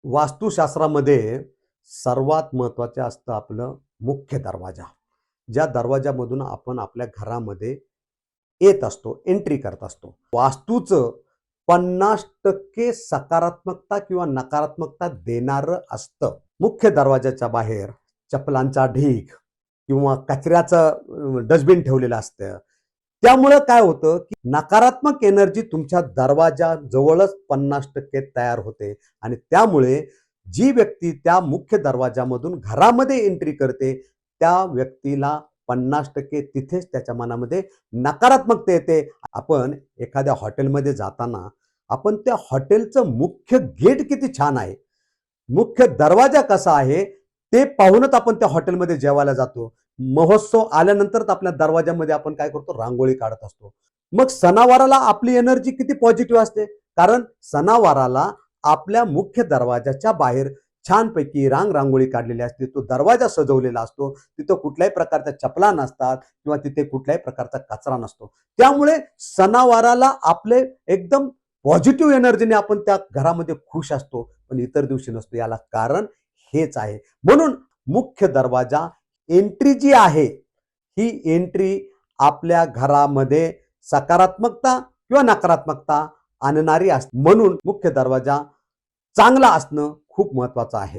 वास्तुशास्त्रामध्ये सर्वात महत्त्वाचं असतं आपलं मुख्य दरवाजा. ज्या दरवाजामधून आपण आपल्या घरामध्ये येत असतो, एंट्री करत असतो. वास्तूचं 50% सकारात्मकता किंवा नकारात्मकता देणारं असतं. मुख्य दरवाजाच्या बाहेर चपलांचा ढीग किंवा कचऱ्याचं डस्टबिन ठेवलेलं असतं. त्यामुळं काय होतं, की नकारात्मक एनर्जी तुमच्या दरवाजाजवळच 50% तयार होते आणि त्यामुळे जी व्यक्ती त्या मुख्य दरवाजामधून घरामध्ये एंट्री करते, त्या व्यक्तीला 50% तिथेच त्याच्या मनामध्ये नकारात्मकता येते. आपण एखाद्या हॉटेलमध्ये जाताना आपण त्या हॉटेलचं मुख्य गेट किती छान आहे, मुख्य दरवाजा कसा आहे, ते पाहूनच आपण त्या हॉटेलमध्ये जेवायला जातो. महोत्सव आल्यानंतर आपल्या दरवाजामध्ये आपण काय करतो, रांगोळी काढत असतो. मग सणावाराला आपली एनर्जी किती पॉझिटिव्ह असते, कारण सणावाराला आपल्या मुख्य दरवाजाच्या बाहेर छानपैकी रांगोळी काढलेली असते. तो दरवाजा सजवलेला असतो. तिथं कुठल्याही प्रकारच्या चपला नसतात किंवा तिथे कुठल्याही प्रकारचा कचरा नसतो. त्यामुळे सणावाराला आपले एकदम पॉझिटिव्ह एनर्जीने आपण त्या घरामध्ये खुश असतो, पण इतर दिवशी नसतो. याला कारण हेच आहे. म्हणून मुख्य दरवाजा एंट्री जी आहे, ही एंट्री आपल्या घरामध्ये सकारात्मकता किंवा नकारात्मकता आणणारी असते. म्हणून मुख्य दरवाजा चांगला असणं खूप महत्त्वाचं आहे.